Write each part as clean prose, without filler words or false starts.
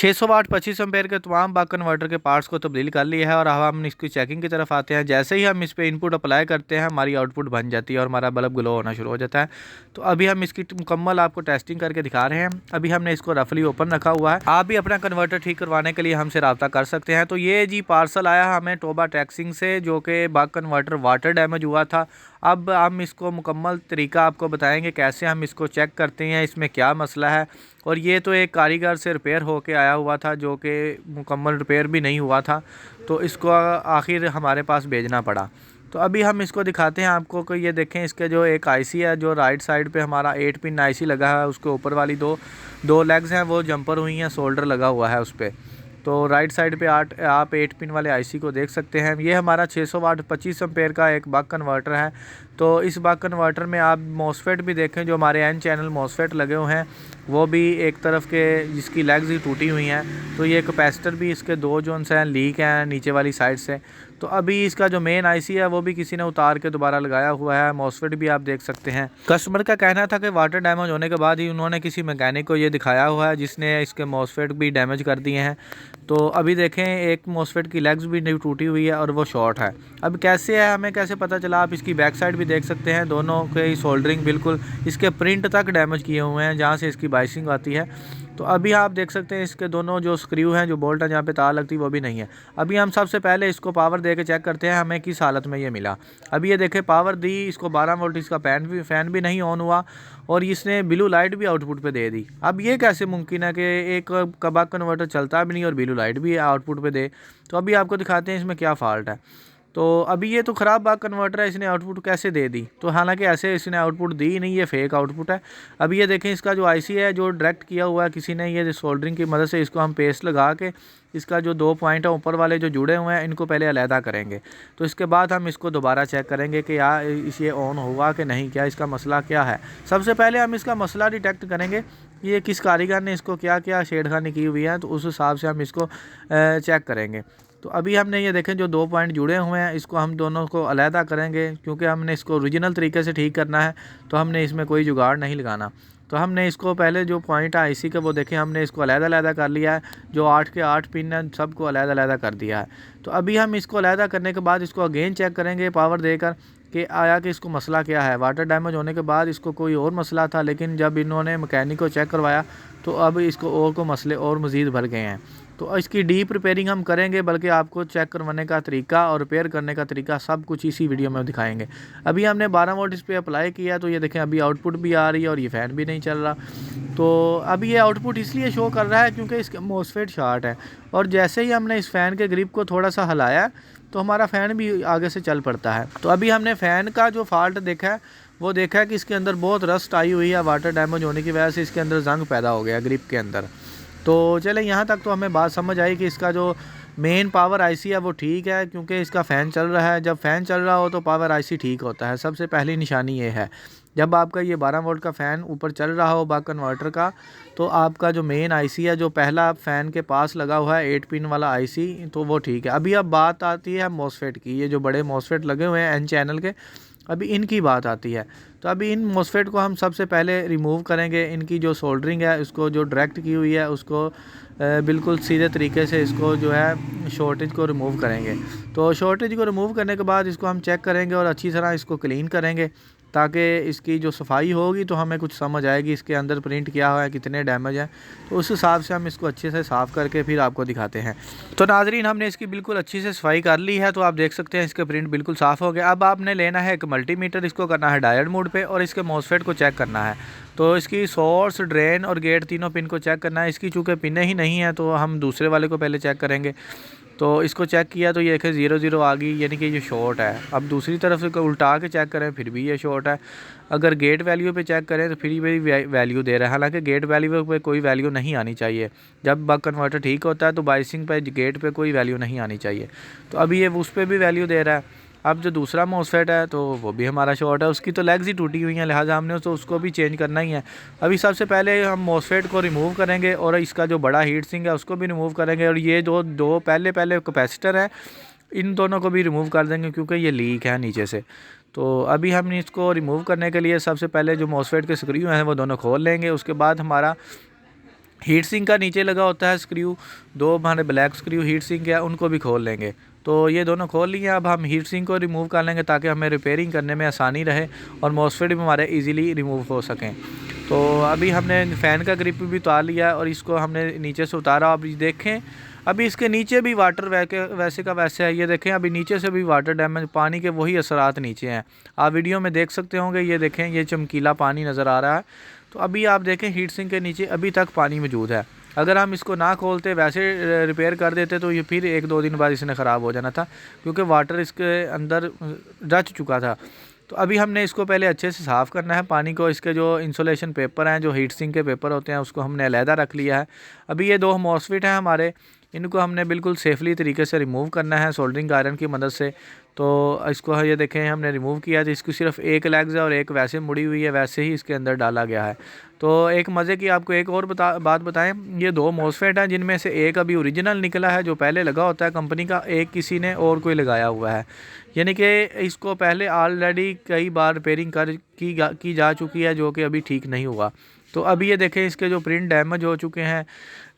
600 वाट 25 ampere के तमाम buck converter के पार्ट्स को तब्दील कर लिया है और अब हम इसकी चेकिंग की तरफ आते हैं। जैसे ही हम इस पर इनपुट अप्लाई करते हैं हमारी आउटपुट बन जाती है और हमारा बल्ब ग्लो होना शुरू हो जाता है। तो अभी हम इसकी मुकम्मल आपको टेस्टिंग करके दिखा रहे हैं। अभी हमने इसको रफली ओपन रखा हुआ है। आप भी अपना कन्वर्टर ठीक करवाने के लिए हमसे रब्ता कर सकते हैं। तो ये जी पार्सल आया हमें टोबा टैक्सिंग से, जो कि बक कन्वर्टर वाटर डैमेज हुआ था। अब हम इसको मुकम्मल तरीका आपको बताएंगे कैसे हम इसको चेक करते हैं, इसमें क्या मसला है। और ये तो एक कारीगर से रिपेयर होके आया हुआ था जो कि मुकम्मल रिपेयर भी नहीं हुआ था, तो इसको आखिर हमारे पास भेजना पड़ा। तो अभी हम इसको दिखाते हैं आपको कि ये देखें, इसके जो एक आईसी है जो राइट साइड पे हमारा 8 पिन आईसी लगा है, उसके ऊपर वाली दो लेग्स हैं वो जंपर हुई हैं, सोल्डर लगा हुआ है उस पर। तो राइट साइड पे आप 8 पिन वाले आईसी को देख सकते हैं। ये हमारा 600 वाट 25 एम्पेयर का एक बक कन्वर्टर है। तो इस बक कन्वर्टर में आप मॉसफेट भी देखें, जो हमारे एन चैनल मॉसफेट लगे हुए हैं वो भी एक तरफ के जिसकी लेग्स ही टूटी हुई हैं। तो ये कैपेसिटर भी इसके दो जोन्स हैं, लीक हैं नीचे वाली साइड से। तो अभी इसका जो मेन आईसी है वो भी किसी ने उतार के दोबारा लगाया हुआ है। मॉसफेट भी आप देख सकते हैं। कस्टमर का कहना था कि वाटर डैमेज होने के बाद ही उन्होंने किसी मैकेनिक को ये दिखाया हुआ है जिसने इसके मॉसफेट भी डैमेज कर दिए हैं। तो अभी देखें, एक मॉसफेट की लेग्स भी टूटी हुई है और वो शॉर्ट है। अब कैसे है, हमें कैसे पता चला, आप इसकी बैक साइड भी देख सकते हैं। दोनों के सोल्डरिंग बिल्कुल इसके प्रिंट तक डैमेज किए हुए हैं जहाँ से इसकी बाइसिंग आती है। तो अभी आप देख सकते हैं इसके दोनों जो स्क्रू हैं, जो बोल्ट है जहाँ पे तार लगती है वो भी नहीं है। अभी हम सबसे पहले इसको पावर दे के चेक करते हैं हमें किस हालत में ये मिला। अभी ये देखें, पावर दी इसको 12 वोल्ट, इसका फैन भी नहीं ऑन हुआ और इसने ब्लू लाइट भी आउटपुट पे दे दी। अब ये कैसे मुमकिन है कि एक बक कन्वर्टर चलता भी नहीं और ब्लू लाइट भी आउटपुट पे दे। तो अभी आपको दिखाते हैं इसमें क्या फ़ाल्ट है। तो अभी ये तो ख़राब बक कन्वर्टर है, इसने आउटपुट कैसे दे दी। तो हालांकि ऐसे इसने आउटपुट दी नहीं, ये फेक आउटपुट है। अभी ये देखें, इसका जो आईसी है जो डायरेक्ट किया हुआ है किसी ने, ये सोल्डरिंग की मदद से इसको हम पेस्ट लगा के इसका जो 2 पॉइंट है ऊपर वाले जो जुड़े हुए हैं इनको पहले अलहदा करेंगे। तो इसके बाद हम इसको दोबारा चेक करेंगे कि या ये ऑन हुआ कि नहीं, क्या इसका मसला क्या है। सबसे पहले हम इसका मसला डिटेक्ट करेंगे, ये किस कारीगर ने इसको क्या क्या छेड़खानी की हुई है, तो उस हिसाब से हम इसको चेक करेंगे। तो अभी हमने ये देखें जो 2 पॉइंट जुड़े हुए हैं इसको हम दोनों को अलहदा करेंगे, क्योंकि हमने इसको ओरिजिनल तरीके से ठीक करना है। तो हमने इसमें कोई जुगाड़ नहीं लगाना। तो हमने इसको पहले जो पॉइंट है आईसी का वो देखें, हमने इसको अलहदा कर लिया है। जो 8 के 8 पिन है सबको अलहदा कर दिया है। तो अभी हम इसको अलहदा करने के बाद इसको अगेन चेक करेंगे पावर देकर कि आया कि इसको मसला क्या है। वाटर डैमेज होने के बाद इसको कोई और मसला था, लेकिन जब इन्होंने मैकेनिक को चेक करवाया तो अब इसको और को मसले और मज़ीद भर गए हैं। तो इसकी डीप रिपेयरिंग हम करेंगे, बल्कि आपको चेक करवाने का तरीका और रिपेयर करने का तरीका सब कुछ इसी वीडियो में दिखाएंगे। अभी हमने 12 वोल्ट इस पर अप्लाई किया, तो ये देखें अभी आउटपुट भी आ रही है और ये फ़ैन भी नहीं चल रहा। तो अभी ये आउटपुट इसलिए शो कर रहा है क्योंकि इसके मॉसफेट शॉर्ट है। और जैसे ही हमने इस फ़ैन के ग्रिप को थोड़ा सा हिलाया तो हमारा फ़ैन भी आगे से चल पड़ता है। तो अभी हमने फ़ैन का जो फॉल्ट देखा है वो देखा है कि इसके अंदर बहुत रस्ट आई हुई है। वाटर डैमेज होने की वजह से इसके अंदर जंग पैदा हो गया ग्रिप के अंदर। तो चले, यहाँ तक तो हमें बात समझ आई कि इसका जो मेन पावर आईसी है वो ठीक है, क्योंकि इसका फ़ैन चल रहा है। जब फ़ैन चल रहा हो तो पावर आईसी ठीक होता है। सबसे पहली निशानी ये है, जब आपका ये 12 वोल्ट का फ़ैन ऊपर चल रहा हो बक कन्वर्टर का, तो आपका जो मेन आईसी है जो पहला फ़ैन के पास लगा हुआ है 8 पिन वाला आईसी, तो वो ठीक है। अभी अब बात आती है मॉसफेट की। ये जो बड़े मॉसफेट लगे हुए हैं एन चैनल के, अभी इनकी बात आती है। तो अभी इन मॉसफेट को हम सबसे पहले रिमूव करेंगे। इनकी जो सोल्डरिंग है उसको जो डायरेक्ट की हुई है उसको बिल्कुल सीधे तरीके से इसको जो है शॉर्टेज को रिमूव करेंगे। तो शॉर्टेज को रिमूव करने के बाद इसको हम चेक करेंगे और अच्छी तरह इसको क्लीन करेंगे, ताकि इसकी जो सफाई होगी तो हमें कुछ समझ आएगी इसके अंदर प्रिंट क्या हुआ है, कितने डैमेज हैं। तो उस हिसाब से हम इसको अच्छे से साफ़ करके फिर आपको दिखाते हैं। तो नाजरीन, हमने इसकी बिल्कुल अच्छी से सफाई कर ली है। तो आप देख सकते हैं इसके प्रिंट बिल्कुल साफ़ हो गया। अब आपने लेना है एक मल्टीमीटर, इसको करना है डायोड मोड पे और इसके मॉसफेट को चेक करना है। तो इसकी सोर्स, ड्रेन और गेट तीनों पिन को चेक करना है। इसकी चूँकि पिनें ही नहीं है तो हम दूसरे वाले को पहले चेक करेंगे। तो इसको चेक किया तो ये देखें 0 आ गई, यानी कि ये शॉर्ट है। अब दूसरी तरफ से उल्टा के चेक करें फिर भी ये शॉर्ट है। अगर गेट वैल्यू पे चेक करें तो फिर भी वैल्यू दे रहा है। हालांकि गेट वैल्यू पे कोई वैल्यू नहीं आनी चाहिए। जब बक कन्वर्टर ठीक होता है तो बाइसिंग पे गेट पे कोई वैल्यू नहीं आनी चाहिए। तो अभी ये उस पर भी वैल्यू दे रहा है। अब जो दूसरा मॉसफेट है तो वो भी हमारा शॉर्ट है, उसकी तो लेग्स ही टूटी हुई हैं, लिहाजा हमने तो उसको भी चेंज करना ही है। अभी सबसे पहले हम मॉसफेट को रिमूव करेंगे और इसका जो बड़ा हीट सिंक है उसको भी रिमूव करेंगे। और ये दो पहले कैपेसिटर है, इन दोनों को भी रिमूव कर देंगे क्योंकि ये लीक है नीचे से। तो अभी हम इसको रिमूव करने के लिए सबसे पहले जो मॉसफेट के स्क्रू हैं वो दोनों खोल लेंगे। उसके बाद हमारा हीट सिंक का नीचे लगा होता है स्क्रू, 2 हमारे ब्लैक स्क्रू हीट सिंक है, उनको भी खोल लेंगे। तो ये दोनों खोल लिए। अब हम हीट सिंक को रिमूव कर लेंगे ताकि हमें रिपेयरिंग करने में आसानी रहे और मॉसफेट भी हमारे इजीली रिमूव हो सकें। तो अभी हमने फ़ैन का ग्रिप भी उतार लिया और इसको हमने नीचे से उतारा। अब देखें अभी इसके नीचे भी वाटर वैसे का वैसे है। ये देखें अभी नीचे से भी वाटर डैमेज, पानी के वही असरात नीचे हैं। आप वीडियो में देख सकते होंगे, ये देखें ये चमकीला पानी नज़र आ रहा है। तो अभी आप देखें हीट सिंक के नीचे अभी तक पानी मौजूद है। अगर हम इसको ना खोलते वैसे रिपेयर कर देते तो ये फिर 1-2 दिन बाद इसने ख़राब हो जाना था, क्योंकि वाटर इसके अंदर रच चुका था। तो अभी हमने इसको पहले अच्छे से साफ़ करना है पानी को। इसके जो इंसुलेशन पेपर हैं, जो हीट सिंक के पेपर होते हैं, उसको हमने अलहदा रख लिया है। अभी ये 2 मॉसफेट हैं हमारे, इनको हमने बिल्कुल सेफली तरीके से रिमूव करना है सोल्डरिंग आयरन की मदद से। तो इसको ये देखें हमने रिमूव किया, तो इसकी सिर्फ एक लेग्स है और एक वैसे मुड़ी हुई है, वैसे ही इसके अंदर डाला गया है। तो एक मज़े की आपको एक और बात बताएं, ये 2 मॉसफेट हैं जिनमें से एक अभी ओरिजिनल निकला है जो पहले लगा होता है कंपनी का, एक किसी ने और कोई लगाया हुआ है। यानी कि इसको पहले ऑलरेडी कई बार रिपेयरिंग की जा चुकी है, जो कि अभी ठीक नहीं हुआ। तो अभी ये देखें इसके जो प्रिंट डैमेज हो चुके हैं।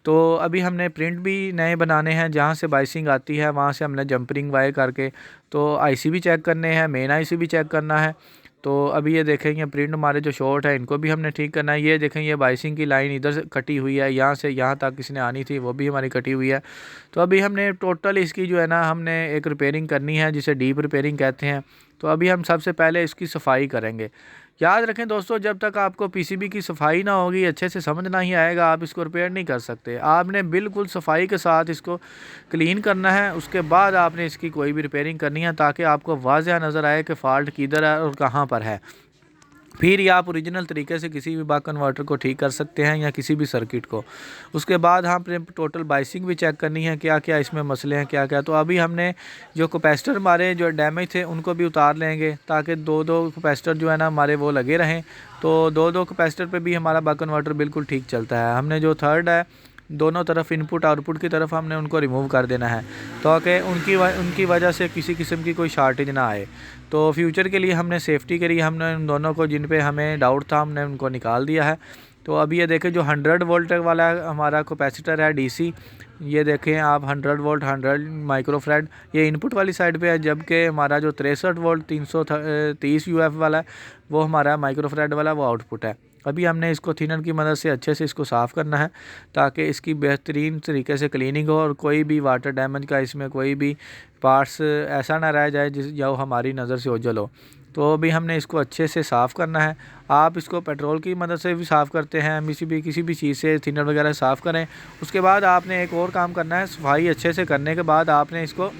तो अभी हमने प्रिंट भी नए बनाने हैं, जहाँ से बाइसिंग आती है वहाँ से हमने जंपरिंग वायर करके तो आईसी भी चेक करने हैं, मेन आईसी भी चेक करना है। तो अभी ये देखें ये प्रिंट हमारे जो शॉर्ट है इनको भी हमने ठीक करना है। ये देखें ये बाइसिंग की लाइन इधर से कटी हुई है, यहाँ से यहाँ तक किसने आनी थी वो भी हमारी कटी हुई है। तो अभी हमने टोटल इसकी जो है ना हमने एक रिपेयरिंग करनी है, जिसे डीप रिपेयरिंग कहते हैं। तो अभी हम सबसे पहले इसकी सफाई करेंगे। याद रखें दोस्तों, जब तक आपको पीसीबी की सफाई ना होगी, अच्छे से समझ नहीं आएगा, आप इसको रिपेयर नहीं कर सकते। आपने बिल्कुल सफाई के साथ इसको क्लीन करना है, उसके बाद आपने इसकी कोई भी रिपेयरिंग करनी है ताकि आपको वाज़ह नज़र आए कि फ़ाल्ट किधर है और कहाँ पर है। फिर ये आप ओरिजिनल तरीके से किसी भी बक कन्वर्टर को ठीक कर सकते हैं या किसी भी सर्किट को। उसके बाद हमने टोटल बाइसिंग भी चेक करनी है, क्या क्या इसमें मसले हैं क्या क्या। तो अभी हमने जो कैपेसिटर हमारे जो डैमेज थे उनको भी उतार लेंगे ताकि 2-2 कैपेसिटर जो है ना हमारे वो लगे रहें। तो 2-2 कैपेसिटर पे भी हमारा बक कन्वर्टर बिल्कुल ठीक चलता है। हमने जो थर्ड है, दोनों तरफ इनपुट आउटपुट की तरफ हमने उनको रिमूव कर देना है ताकि उनकी वजह से किसी किस्म की कोई शार्टेज ना आए। तो फ्यूचर के लिए हमने सेफ़्टी के लिए हमने उन दोनों को, जिन पे हमें डाउट था, हमने उनको निकाल दिया है। तो अभी ये देखें जो 100 वोल्ट वाला हमारा कैपेसिटर है डीसी, ये देखें आप 100 वोल्ट 100 माइक्रोफैराड, ये इनपुट वाली साइड पे है, जबकि हमारा जो 63 वोल्ट 330 यूएफ वाला है वो हमारा माइक्रोफैराड वाला वो आउटपुट है। अभी हमने इसको थिनर की मदद से अच्छे से इसको साफ़ करना है ताकि इसकी बेहतरीन तरीके से क्लीनिंग हो और कोई भी वाटर डैमेज का इसमें कोई भी पार्ट्स ऐसा ना रह जाए जो हमारी नज़र से ओझल हो। तो अभी हमने इसको अच्छे से साफ़ करना है। आप इसको पेट्रोल की मदद से भी साफ़ करते हैं, किसी भी चीज़ से थिनर वगैरह साफ़ करें। उसके बाद आपने एक और काम करना है, सफाई अच्छे से करने के बाद आपने इसको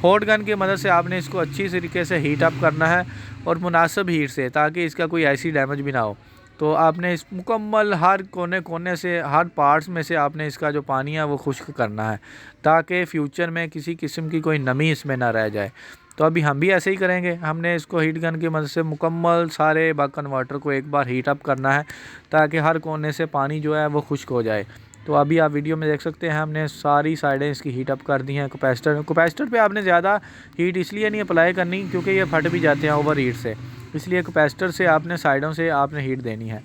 हॉट गन की मदद से आपने इसको अच्छी तरीके से हीट अप करना है और मुनासिब हीट से, ताकि इसका कोई ऐसी डैमेज भी ना हो। तो आपने इस मुकम्मल हर कोने कोने से, हर पार्ट्स में से आपने इसका जो पानी है वो खुश्क करना है ताकि फ्यूचर में किसी किस्म की कोई नमी इसमें ना रह जाए। तो अभी हम भी ऐसे ही करेंगे। हमने इसको हीट गन की मदद से मुकम्मल सारे बक कन्वर्टर को एक बार हीट अप करना है ताकि हर कोने से पानी जो है वो खुश्क हो जाए। तो अभी आप वीडियो में देख सकते हैं हमने सारी साइडें इसकी हीट अप कर दी हैं। कैपेसिटर पे आपने ज़्यादा हीट इसलिए नहीं अप्लाई करनी क्योंकि ये फट भी जाते हैं ओवर हीट से, इसलिए कैपेसिटर से आपने साइडों से आपने हीट देनी है।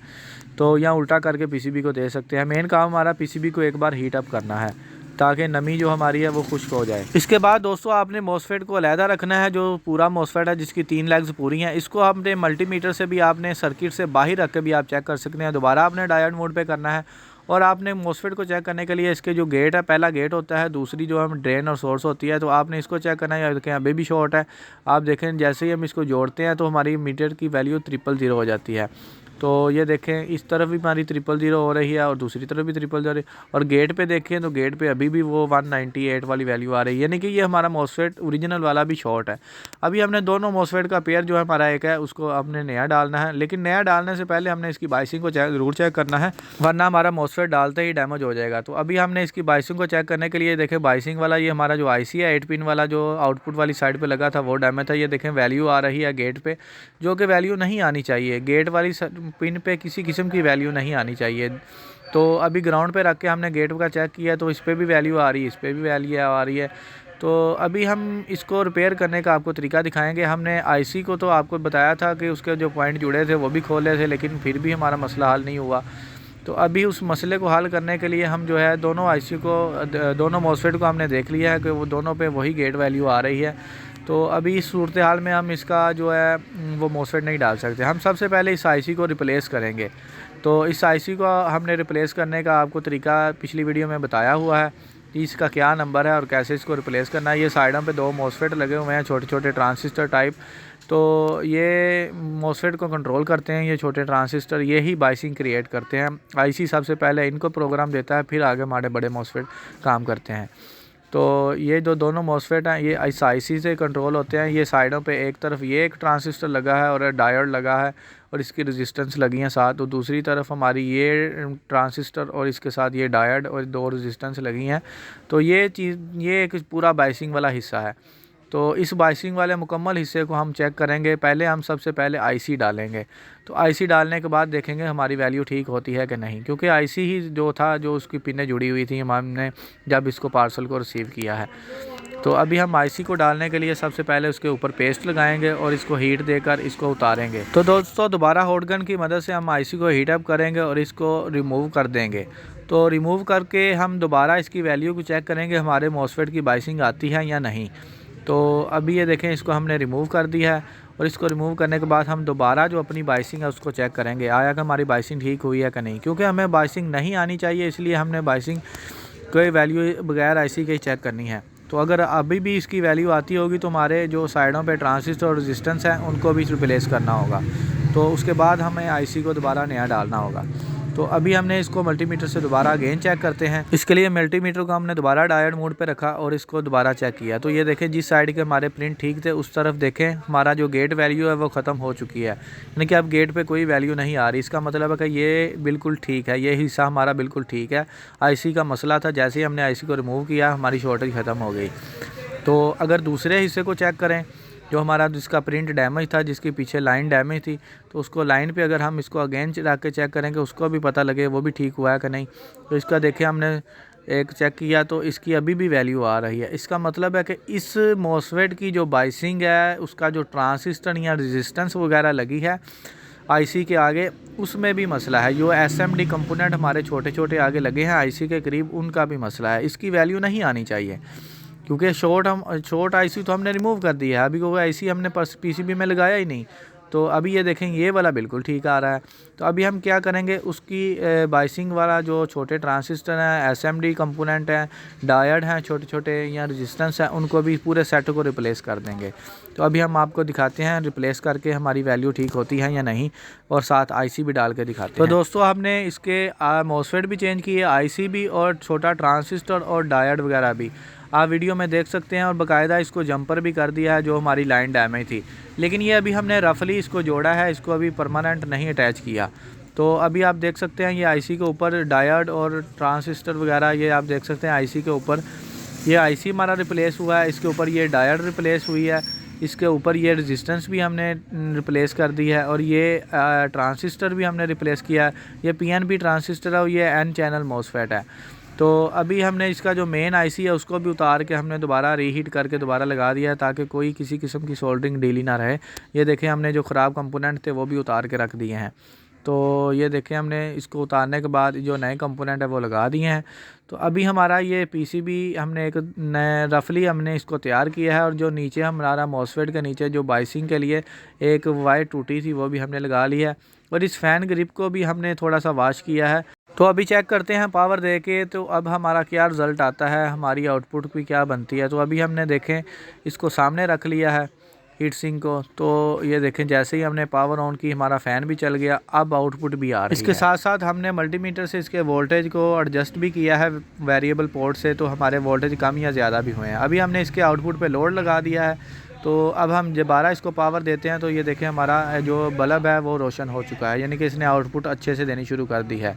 तो यहाँ उल्टा करके पीसीबी को दे सकते हैं। मेन काम हमारा पीसीबी को एक बार हीट अप करना है ताकि नमी जो हमारी है वो खुश्क हो जाए। इसके बाद दोस्तों आपने मॉसफेट को अलहदा रखना है। जो पूरा मॉसफेट है जिसकी 3 लेग्स पूरी हैं, इसको आपने मल्टीमीटर से भी आपने सर्किट से बाहर रख के भी आप चेक कर सकते हैं। दोबारा आपने डायोड मोड पे करना है और आपने मॉसफेट को चेक करने के लिए इसके जो गेट है, पहला गेट होता है, दूसरी जो हम ड्रेन और सोर्स होती है, तो आपने इसको चेक करना है। देखें अभी भी शॉर्ट है। आप देखें जैसे ही हम इसको जोड़ते हैं तो हमारी मीटर की वैल्यू 000 हो जाती है। तो ये देखें इस तरफ भी हमारी 000 हो रही है और दूसरी तरफ भी 000 हो रही है। और गेट पे देखें तो गेट पे अभी भी वो 198 वाली वैल्यू आ रही है, यानी कि ये हमारा मॉसफेट ओरिजिनल वाला भी शॉर्ट है। अभी हमने दोनों मॉसफेट का पेयर जो है हमारा एक है, उसको हमने नया डालना है। लेकिन नया डालने से पहले हमने इसकी बाइसिंग को ज़रूर चेक करना है, वरना हमारा मॉसफेट डालते ही डैमेज हो जाएगा। तो अभी हमने इसकी बाइसिंग को चेक करने के लिए देखें बाइसिंग वाला ये हमारा जो आईसी है 8 पिन वाला जो आउटपुट वाली साइड पर लगा था वो डैमेज था। ये देखें वैल्यू आ रही है गेट पर, जो कि वैल्यू नहीं आनी चाहिए। गेट वाली पिन पे किसी किस्म की वैल्यू नहीं आनी चाहिए। तो अभी ग्राउंड पे रख के हमने गेट का चेक किया तो इस पर भी वैल्यू आ रही है, इस पर भी वैल्यू आ रही है। तो अभी हम इसको रिपेयर करने का आपको तरीका दिखाएंगे। हमने आईसी को तो आपको बताया था कि उसके जो पॉइंट जुड़े थे वो भी खोले थे, लेकिन फिर भी हमारा मसला हल नहीं हुआ। तो अभी उस मसले को हल करने के लिए हम जो है दोनों आईसी को, दोनों मॉसफेट को हमने देख लिया है कि वो दोनों पे वही गेट वैल्यू आ रही है। तो अभी इस सूरत हाल में हम इसका जो है वो मॉसफेट नहीं डाल सकते। हम सबसे पहले इस आईसी को रिप्लेस करेंगे। तो इस आईसी को हमने रिप्लेस करने का आपको तरीका पिछली वीडियो में बताया हुआ है कि इसका क्या नंबर है और कैसे इसको रिप्लेस करना है। ये साइडों पे 2 मॉसफेट लगे हुए हैं, छोटे छोटे ट्रांजिस्टर टाइप। तो ये मॉसफेट को कंट्रोल करते हैं ये छोटे ट्रांजिस्टर, ये ही बाइसिंग क्रिएट करते हैं। आईसी सबसे पहले इनको प्रोग्राम देता है, फिर आगे हमारे बड़े मॉसफेट काम करते हैं। तो ये जो दोनों मॉसफेट हैं ये इस आईसी से कंट्रोल होते हैं। ये साइडों पे एक तरफ ये एक ट्रांजिस्टर लगा है और डायोड लगा है और इसकी रेजिस्टेंस लगी हैं साथ, तो दूसरी तरफ हमारी ये ट्रांजिस्टर और इसके साथ ये डायोड और 2 रेजिस्टेंस लगी हैं। तो ये चीज़, ये एक पूरा बाइसिंग वाला हिस्सा है। तो इस बाइसिंग वाले मुकम्मल हिस्से को हम चेक करेंगे। पहले हम सबसे पहले आईसी डालेंगे। तो आईसी डालने के बाद देखेंगे हमारी वैल्यू ठीक होती है कि नहीं, क्योंकि आईसी ही जो था, जो उसकी पिनें जुड़ी हुई थी हमने जब इसको पार्सल को रिसीव किया है। तो अभी हम आईसी को डालने के लिए सबसे पहले उसके ऊपर पेस्ट लगाएंगे और इसको हीट देकर इसको उतारेंगे। तो दोस्तों दोबारा हॉट गन की मदद से हम आईसी को हीट अप करेंगे और इसको रिमूव कर देंगे। तो रिमूव करके हम दोबारा इसकी वैल्यू को चेक करेंगे हमारे मॉसफेट की बाइसिंग आती है या नहीं। तो अभी ये देखें, इसको हमने रिमूव कर दिया है और इसको रिमूव करने के बाद हम दोबारा जो अपनी बाइसिंग है उसको चेक करेंगे आया कि हमारी बाइसिंग ठीक हुई है कि नहीं। क्योंकि हमें बाइसिंग नहीं आनी चाहिए, इसलिए हमने बाइसिंग कोई वैल्यू बगैर आईसी के ही चेक करनी है। तो अगर अभी भी इसकी वैल्यू आती होगी तो हमारे जो साइडों पे ट्रांजिस्टर और रेजिस्टेंस है उनको भी रिप्लेस करना होगा। तो उसके बाद हमें आईसी को दोबारा नया डालना होगा। तो अभी हमने इसको मल्टीमीटर से दोबारा अगेन चेक करते हैं। इसके लिए मल्टीमीटर को हमने दोबारा डायोड मोड पे रखा और इसको दोबारा चेक किया। तो ये देखें, जिस साइड के हमारे प्रिंट ठीक थे उस तरफ देखें हमारा जो गेट वैल्यू है वो ख़त्म हो चुकी है, यानी कि अब गेट पे कोई वैल्यू नहीं आ रही। इसका मतलब है कि ये बिल्कुल ठीक है, ये हिस्सा हमारा बिल्कुल ठीक है। आईसी का मसला था, जैसे ही हमने आईसी को रिमूव किया हमारी शॉर्टेज ख़त्म हो गई। तो अगर दूसरे हिस्से को चेक करें, जो हमारा जिसका प्रिंट डैमेज था, जिसके पीछे लाइन डैमेज थी, तो उसको लाइन पे अगर हम इसको अगेन रख के चेक करेंगे उसको भी पता लगे वो भी ठीक हुआ है कि नहीं। तो इसका देखिए, हमने एक चेक किया तो इसकी अभी भी वैल्यू आ रही है। इसका मतलब है कि इस मॉसफेट की जो बाइसिंग है, उसका जो ट्रांजिस्टर या रेजिस्टेंस वगैरह लगी है आईसी के आगे, उसमें भी मसला है। जो एसएमडी कंपोनेंट हमारे छोटे छोटे आगे लगे हैं आईसी के करीब, उनका भी मसला है। इसकी वैल्यू नहीं आनी चाहिए, क्योंकि शॉर्ट आईसी तो हमने रिमूव कर दिया है, अभी कोई आईसी हमने पीसीबी में लगाया ही नहीं। तो अभी ये देखेंगे ये वाला बिल्कुल ठीक आ रहा है। तो अभी हम क्या करेंगे, उसकी बाइसिंग वाला जो छोटे ट्रांजिस्टर हैं, एसएमडी कंपोनेंट हैं, डायोड हैं छोटे छोटे या रेजिस्टेंस हैं, उनको भी पूरे सेट को रिप्लेस कर देंगे। तो अभी हम आपको दिखाते हैं रिप्लेस करके हमारी वैल्यू ठीक होती है या नहीं, और साथ आईसी भी डाल के दिखाते हैं। तो दोस्तों हमने इसके मॉसफेट भी चेंज किए, आईसी भी, और छोटा ट्रांजिस्टर और डायोड वगैरह भी आप वीडियो में देख सकते हैं। और बाकायदा इसको जंपर भी कर दिया है जो हमारी लाइन डैमेज थी। लेकिन ये अभी हमने रफली इसको जोड़ा है, इसको अभी परमानेंट नहीं अटैच किया। तो अभी आप देख सकते हैं ये आईसी के ऊपर डायोड और ट्रांजिस्टर वगैरह, ये आप देख सकते हैं आईसी के ऊपर ये आईसी हमारा रिप्लेस हुआ है, इसके ऊपर ये डायोड रिप्लेस हुई है, इसके ऊपर ये रेजिस्टेंस भी हमने रिप्लेस कर दी है, और ये ट्रांजिस्टर भी हमने रिप्लेस किया है। ये पीएनपी ट्रांजिस्टर है और ये एन चैनल मॉसफेट है। तो अभी हमने इसका जो मेन आईसी है उसको भी उतार के हमने दोबारा रीहीट करके दोबारा लगा दिया है, ताकि कोई किसी किस्म की सोल्डरिंग ढीली ना रहे। ये देखें, हमने जो ख़राब कंपोनेंट थे वो भी उतार के रख दिए हैं। तो ये देखें, हमने इसको उतारने के बाद जो नए कंपोनेंट है वो लगा दिए हैं। तो अभी हमारा ये पीसीबी हमने एक नए रफली हमने इसको तैयार किया है, और जो नीचे हमारा मॉसफेट के नीचे जो बाइसिंग के लिए एक वायर टूटी थी वो भी हमने लगा ली है, और इस फ़ैन ग्रिप को भी हमने थोड़ा सा वॉश किया है। तो अभी चेक करते हैं पावर दे के, तो अब हमारा क्या रिज़ल्ट आता है, हमारी आउटपुट भी क्या बनती है। तो अभी हमने देखें इसको सामने रख लिया है हीट सिंक को। तो ये देखें, जैसे ही हमने पावर ऑन की हमारा फ़ैन भी चल गया, अब आउटपुट भी आ रही है। इसके साथ साथ हमने मल्टीमीटर से इसके वोल्टेज को एडजस्ट भी किया है वेरिएबल पोर्ट से, तो हमारे वोल्टेज कम या ज़्यादा भी हुए हैं। अभी हमने इसके आउटपुट पे लोड लगा दिया है। तो अब हम दोबारा इसको पावर देते हैं तो ये देखें, हमारा जो बल्ब है वो रोशन हो चुका है, यानी कि इसने आउटपुट अच्छे से देनी शुरू कर दी है।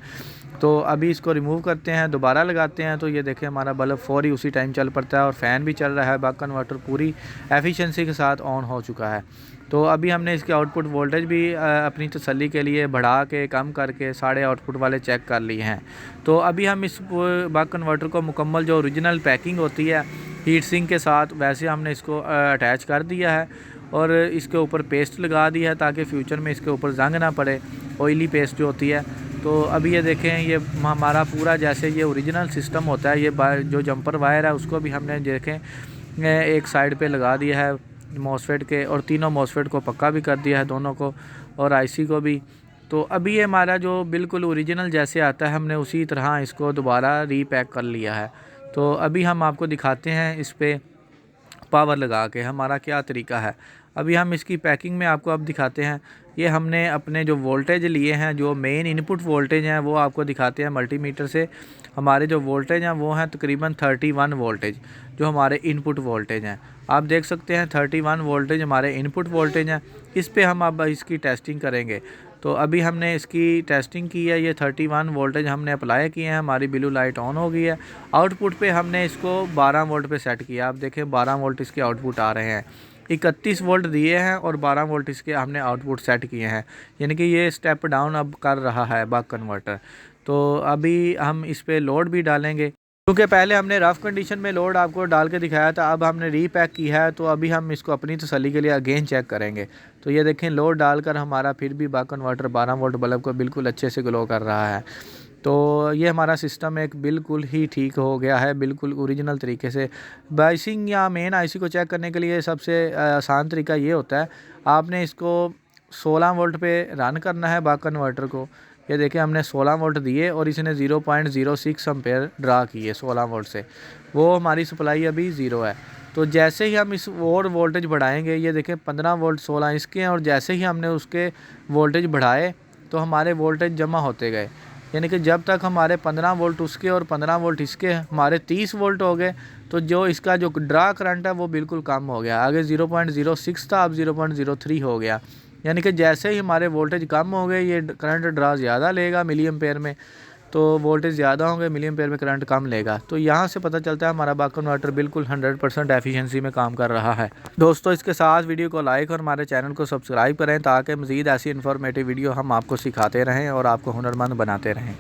तो अभी इसको रिमूव करते हैं, दोबारा लगाते हैं, तो ये देखें हमारा बल्ब फौरी उसी टाइम चल पड़ता है, और फ़ैन भी चल रहा है, बक कन्वर्टर पूरी एफिशिएंसी के साथ ऑन हो चुका है। तो अभी हमने इसके आउटपुट वोल्टेज भी अपनी तसल्ली के लिए बढ़ा के कम करके सारे आउटपुट वाले चेक कर लिए हैं। तो अभी हम इस बक कन्वर्टर को मुकम्मल जो ओरिजिनल पैकिंग होती है हीट सिंक के साथ, वैसे हमने इसको अटैच कर दिया है, और इसके ऊपर पेस्ट लगा दी है ताकि फ्यूचर में इसके ऊपर जंग ना पड़े, ऑयली पेस्ट जो होती है। तो अभी ये देखें, ये हमारा पूरा जैसे ये ओरिजिनल सिस्टम होता है, ये जो जंपर वायर है उसको भी हमने देखें एक साइड पे लगा दिया है मॉसफेट के, और तीनों मॉसफेट को पक्का भी कर दिया है दोनों को, और आईसी को भी। तो अभी ये हमारा जो बिल्कुल ओरिजिनल जैसे आता है हमने उसी तरह इसको दोबारा रीपैक कर लिया है। तो अभी हम आपको दिखाते हैं इस पर पावर लगा के हमारा क्या तरीका है। अभी हम इसकी पैकिंग में आपको अब दिखाते हैं। ये हमने अपने जो वोल्टेज लिए हैं, जो मेन इनपुट वोल्टेज हैं वो आपको दिखाते हैं मल्टीमीटर से। हमारे जो वोल्टेज हैं वो हैं तकरीबन 31 वोल्टेज, जो हमारे इनपुट वोल्टेज हैं। आप देख सकते हैं 31 वोल्टेज हमारे इनपुट वोल्टेज हैं। इस पे हम अब इसकी टेस्टिंग करेंगे। तो अभी हमने इसकी टेस्टिंग की है, ये 31 वोल्टेज हमने अप्लाई किए हैं, हमारी ब्लू लाइट ऑन हो गई है। आउटपुट पे हमने इसको 12 वोल्ट पे सेट किया। आप देखें 12 वोल्ट इसके आउटपुट आ रहे हैं। 31 वोल्ट दिए हैं और 12 वोल्ट इसके हमने आउटपुट सेट किए हैं, यानी कि ये स्टेप डाउन अब कर रहा है बक कन्वर्टर। तो अभी हम इस पर लोड भी डालेंगे, क्योंकि पहले हमने रफ़ कंडीशन में लोड आपको डाल के दिखाया था, अब हमने रीपैक किया है। तो अभी हम इसको अपनी तसल्ली के लिए अगेन चेक करेंगे। तो ये देखें लोड डालकर हमारा फिर भी बक कन्वर्टर 12 वोल्ट बल्ब को बिल्कुल अच्छे से ग्लो कर रहा है। तो ये हमारा सिस्टम एक बिल्कुल ही ठीक हो गया है, बिल्कुल ओरिजिनल तरीके से। बाइसिंग या मेन आईसी को चेक करने के लिए सबसे आसान तरीका ये होता है, आपने इसको 16 वोल्ट पे रन करना है बक कन्वर्टर को। ये देखिए हमने 16 वोल्ट दिए और इसने 0.06 एम्पेयर ड्रा किए 16 वोल्ट से, वो हमारी सप्लाई अभी ज़ीरो है। तो जैसे ही हम इस और वोल्टेज बढ़ाएंगे, ये देखें 15 वोल्ट 16 इसके हैं, और जैसे ही हमने उसके वोल्टेज बढ़ाए तो हमारे वोल्टेज जमा होते गए, यानी कि जब तक हमारे 15 वोल्ट उसके और 15 वोल्ट इसके हमारे 30 वोल्ट हो गए, तो जो इसका जो ड्रा करंट है वो बिल्कुल कम हो गया। आगे 0.06 था, अब 0.03 हो गया, यानी कि जैसे ही हमारे वोल्टेज कम हो गए ये करंट ड्रा ज़्यादा लेगा मिली एम्पेयर में, तो वोल्टेज ज़्यादा होंगे मिली एम्पेयर में करंट कम लेगा। तो यहाँ से पता चलता है हमारा बक कन्वर्टर बिल्कुल 100% एफिशिएंसी में काम कर रहा है। दोस्तों इसके साथ वीडियो को लाइक और हमारे चैनल को सब्सक्राइब करें, ताकि मज़ीद ऐसी इन्फॉर्मेटिव वीडियो हम आपको सिखाते रहें और आपको हुनरमंद बनाते रहें।